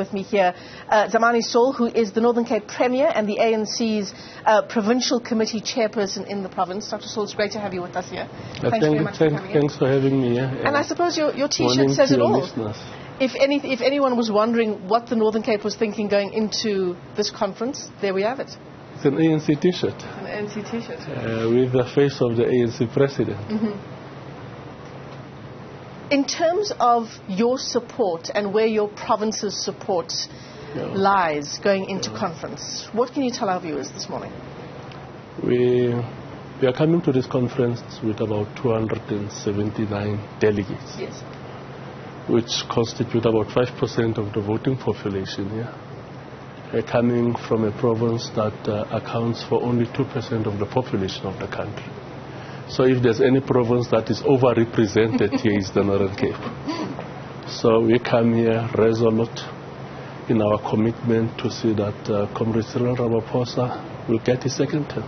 with me here Zamani Saul, who is the Northern Cape Premier and the ANC's Provincial Committee Chairperson in the province. Dr. Saul, it's great to have you with us here. Thanks very much for coming in. Thanks for having me here. And I suppose your T-shirt says it all. Listeners. If anyone was wondering what the Northern Cape was thinking going into this conference, there we have it. It's an ANC T-shirt. An ANC T-shirt. With the face of the ANC President. Mm-hmm. In terms of your support and where your province's support lies going into conference, what can you tell our viewers this morning? We are coming to this conference with about 279 delegates. Yes. Which constitute about 5% of the voting population here. Coming from a province that accounts for only 2% of the population of the country. So if there's any province that is overrepresented here is the Northern Cape. So we come here resolute in our commitment to see that President Cyril Ramaphosa will get his second term.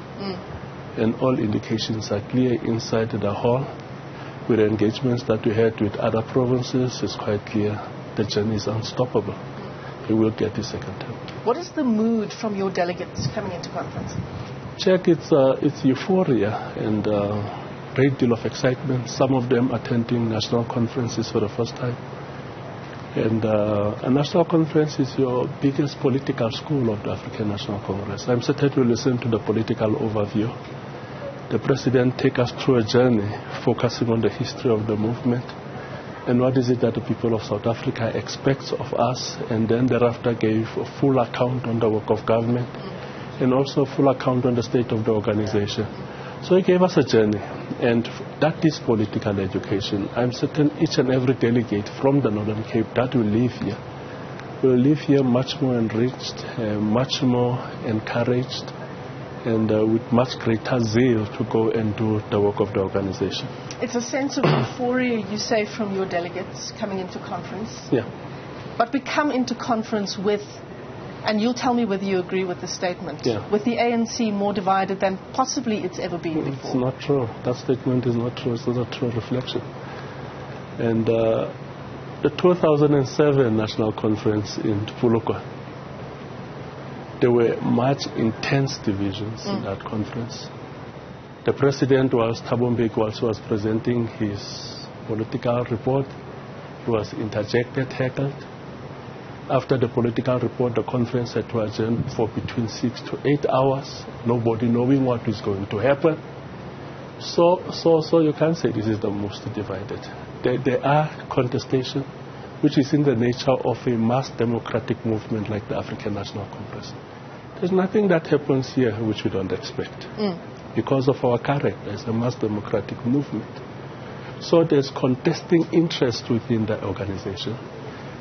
And all indications are clear inside the hall. With the engagements that we had with other provinces, it's quite clear the journey is unstoppable. He will get his second term. What is the mood from your delegates coming into conference? Check, it's euphoria and great deal of excitement. Some of them attending national conferences for the first time. And a national conference is your biggest political school of the African National Congress. I'm certain to listen to the political overview. The President take us through a journey focusing on the history of the movement and what is it that the people of South Africa expects of us, and then thereafter gave a full account on the work of government and also a full account on the state of the organization. So he gave us a journey, and that is political education. I'm certain each and every delegate from the Northern Cape that will leave here much more enriched, much more encouraged, and with much greater zeal to go and do the work of the organization. It's a sense of euphoria, you say, from your delegates coming into conference. Yeah. But we come into conference with, and you'll tell me whether you agree with the statement, with the ANC more divided than possibly it's ever been before. It's not true. That statement is not true. It's not a true reflection. And the 2007 National Conference in Pulokwa, there were much intense divisions in that conference. The President was was presenting his political report. He was interjected, heckled. After the political report, the conference had to adjourn for between 6 to 8 hours, nobody knowing what is going to happen. So you can't say this is the most divided. There are contestation, which is in the nature of a mass democratic movement like the African National Congress. There's nothing that happens here which we don't expect because of our character as a mass democratic movement. So there's contesting interest within the organization.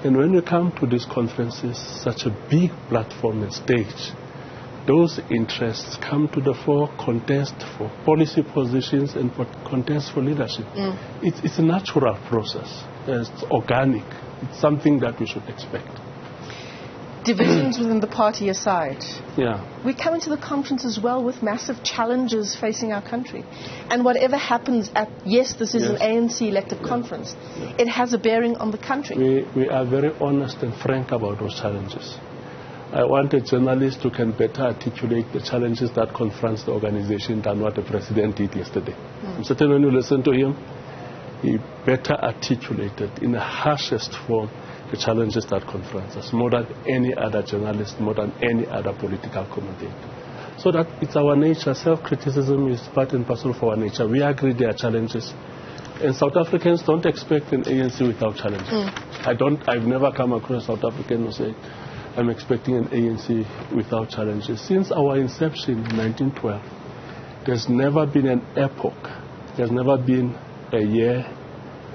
And when we come to these conferences, such a big platform and stage, those interests come to the fore, contest for policy positions and contest for leadership. It's a natural process. It's organic. It's something that we should expect. Divisions within the party aside, we come into the conference as well with massive challenges facing our country. And whatever happens this is an ANC elective conference. It has a bearing on the country. We are very honest and frank about those challenges. I want a journalist who can better articulate the challenges that confronts the organization than what the President did yesterday. I'm certain when you listen to him, he better articulated in the harshest form the challenges that confront us, more than any other journalist, more than any other political commentator. So that it's our nature. Self-criticism is part and parcel of our nature. We agree there are challenges. And South Africans don't expect an ANC without challenges. I've never come across a South African who say, I'm expecting an ANC without challenges. Since our inception in 1912, there's never been an epoch, there's never been a year,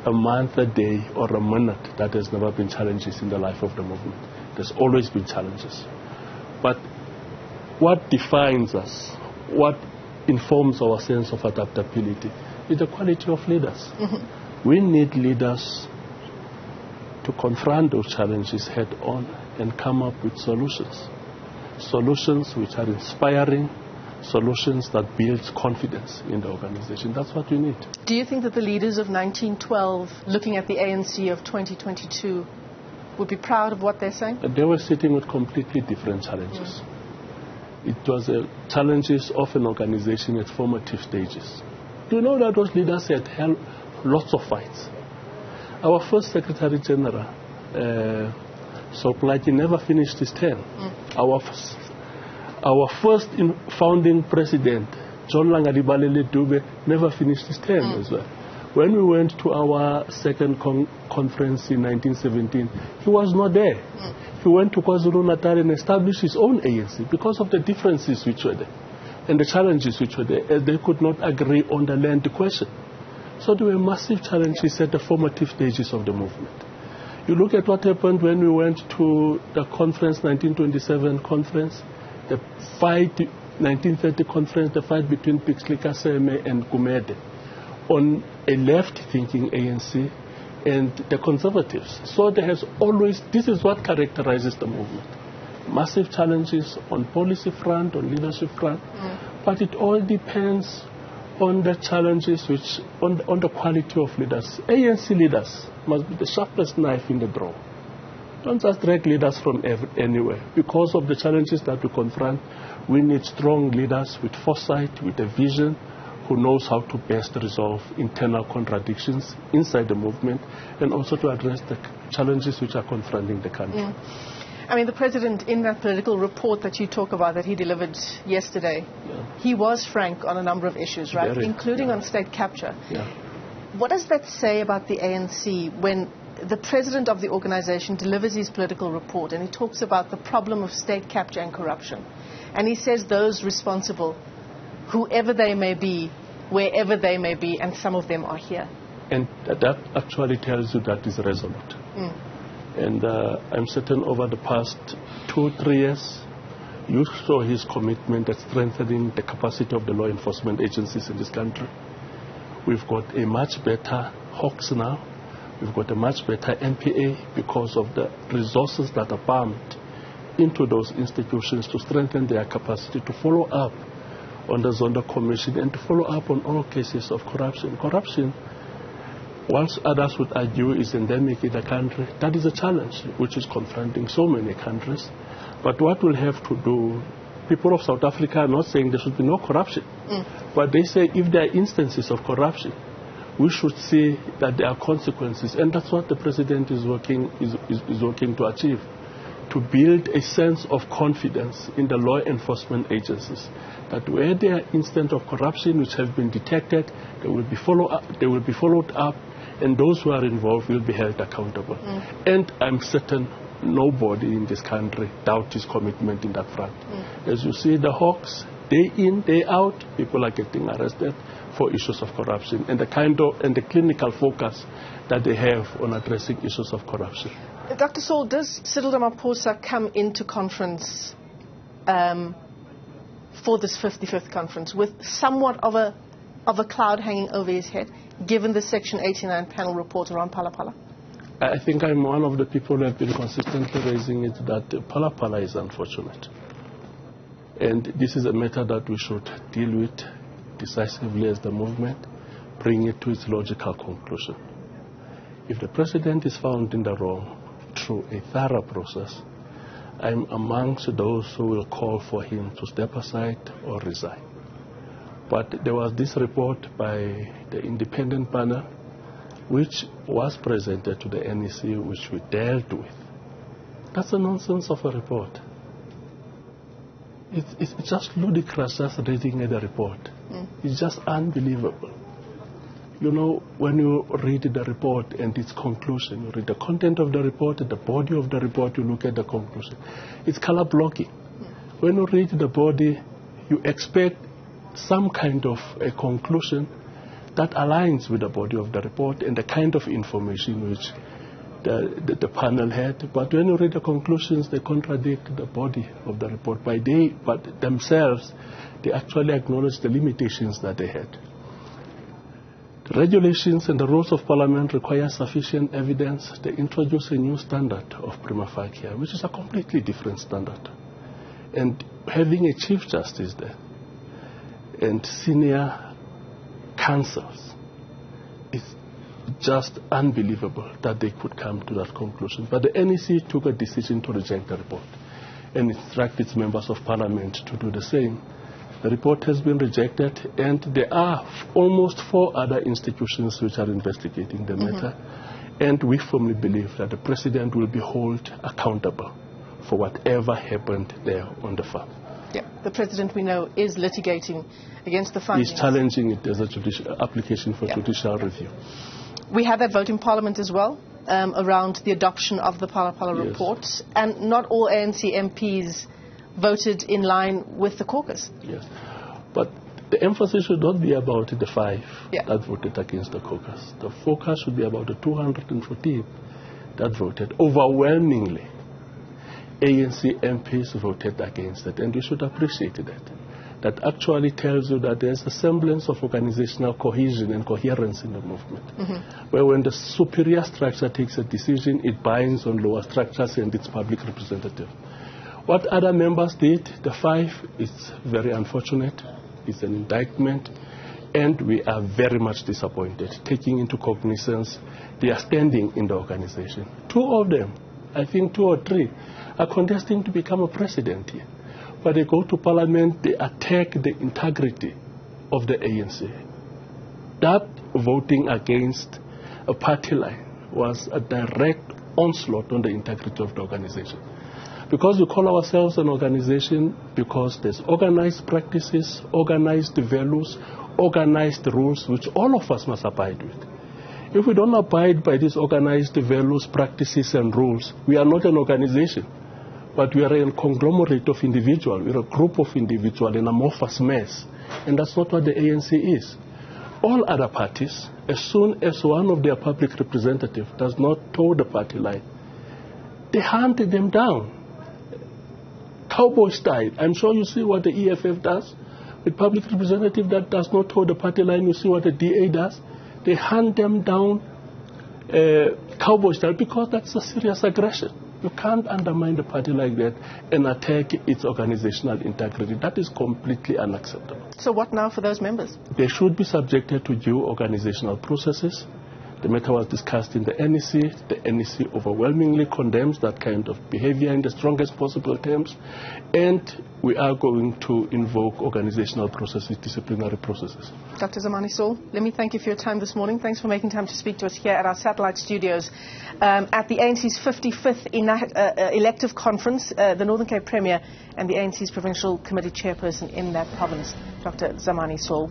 a month, a day, or a minute that there's never been challenges in the life of the movement. There's always been challenges. But what defines us, what informs our sense of adaptability, is the quality of leaders. We need leaders to confront those challenges head on and come up with solutions. Solutions which are inspiring, solutions that build confidence in the organization. That's what we need. Do you think that the leaders of 1912, looking at the ANC of 2022, would be proud of what they're saying? They were sitting with completely different challenges. It was challenges of an organization at formative stages. Do you know that those leaders had held lots of fights? Our first Secretary General, Soplaki, never finished his term. Our first founding president, John Langalibalele Dube, never finished his term as well. When we went to our second conference in 1917, he was not there. He went to KwaZulu-Natal and established his own ANC because of the differences which were there and the challenges which were there, as they could not agree on the land question. So there were massive challenges at the formative stages of the movement. You look at what happened when we went to the conference, 1927 conference, the fight, 1930 conference, the fight between Pixley Kaseme and Gumede on a left-thinking ANC and the conservatives. So there has always, this is what characterizes the movement. Massive challenges on policy front, on leadership front, but it all depends on the challenges which, on the quality of leaders. ANC leaders must be the sharpest knife in the drawer. Don't just drag leaders from anywhere. Because of the challenges that we confront, we need strong leaders with foresight, with a vision, who knows how to best resolve internal contradictions inside the movement and also to address the challenges which are confronting the country. I mean, the president, in that political report that you talk about that he delivered yesterday, he was frank on a number of issues, right? Including on state capture. What does that say about the ANC when the president of the organization delivers his political report and he talks about the problem of state capture and corruption? And he says those responsible, whoever they may be, wherever they may be, and some of them are here. And that actually tells you that is resolute. And I'm certain over the past 2-3 years, you saw his commitment at strengthening the capacity of the law enforcement agencies in this country. We've got a much better Hawks now. We've got a much better NPA because of the resources that are pumped into those institutions to strengthen their capacity to follow up on the Zondo Commission and to follow up on all cases of corruption. Corruption, whilst others would argue is endemic in the country, that is a challenge which is confronting so many countries. But what we'll have to do, people of South Africa are not saying there should be no corruption, but they say if there are instances of corruption, we should see that there are consequences, and that's what the president is working to achieve, to build a sense of confidence in the law enforcement agencies, that where there are instances of corruption which have been detected, they will be followed up, and those who are involved will be held accountable. And I'm certain nobody in this country doubts his commitment in that front. As you see, the Hawks, day in, day out, people are getting arrested for issues of corruption, and the clinical focus that they have on addressing issues of corruption. Dr. Saul, does Cyril Ramaphosa come into conference for this 55th conference with somewhat of a cloud hanging over his head, given the Section 89 panel report around Phala Phala? I think I'm one of the people who have been consistently raising it that Phala Phala is unfortunate. And this is a matter that we should deal with decisively as the movement, bring it to its logical conclusion. If the president is found in the wrong through a thorough process, I'm amongst those who will call for him to step aside or resign. But there was this report by the independent panel which was presented to the NEC, which we dealt with. That's a nonsense of a report. It's just ludicrous just reading the report. It's just unbelievable. You know, when you read the report and its conclusion, you read the content of the report, the body of the report, you look at the conclusion. It's color blocking. When you read the body, you expect some kind of a conclusion that aligns with the body of the report and the kind of information which the panel had. But when you read the conclusions, they contradict the body of the report. But themselves, they actually acknowledge the limitations that they had. The regulations and the rules of parliament require sufficient evidence. They introduce a new standard of prima facie, which is a completely different standard. And having a chief justice there and senior counsels, just unbelievable that they could come to that conclusion. But the NEC took a decision to reject the report and instruct its members of parliament to do the same. The report has been rejected, and there are almost 4 other institutions which are investigating the matter. And we firmly believe that the president will be held accountable for whatever happened there on the farm. Yeah, the president, we know, is litigating against the findings. He's challenging it as a application for judicial review. We had that vote in Parliament as well, around the adoption of the Phala report, and not all ANC MPs voted in line with the caucus. Yes, but the emphasis should not be about the 5 that voted against the caucus. The focus should be about the 214 that voted overwhelmingly. ANC MPs voted against it, and we should appreciate that. That actually tells you that there's a semblance of organizational cohesion and coherence in the movement. Where when the superior structure takes a decision, it binds on lower structures and its public representative. What other members did, the 5, is very unfortunate. It's an indictment, and we are very much disappointed, taking into cognizance their standing in the organization. 2 of them, I think 2 or 3, are contesting to become a president here. But they go to parliament, they attack the integrity of the ANC. That voting against a party line was a direct onslaught on the integrity of the organization. Because we call ourselves an organization, because there's organized practices, organized values, organized rules, which all of us must abide with. If we don't abide by these organized values, practices, and rules, we are not an organization, but we are a conglomerate of individuals. We're a group of individuals, an amorphous mess, and that's not what the ANC is. All other parties, as soon as one of their public representatives does not toe the party line, they hunt them down. Cowboy style. I'm sure you see what the EFF does with public representative that does not toe the party line. You see what the DA does. They hunt them down cowboy style, because that's a serious aggression. You can't undermine the party like that and attack its organizational integrity. That is completely unacceptable. So what now for those members? They should be subjected to due organizational processes. The matter was discussed in the NEC. The NEC overwhelmingly condemns that kind of behavior in the strongest possible terms. And we are going to invoke organizational processes, disciplinary processes. Dr. Zamani Saul, let me thank you for your time this morning. Thanks for making time to speak to us here at our satellite studios at the ANC's 55th elective conference, the Northern Cape Premier and the ANC's provincial committee chairperson in that province, Dr. Zamani Saul.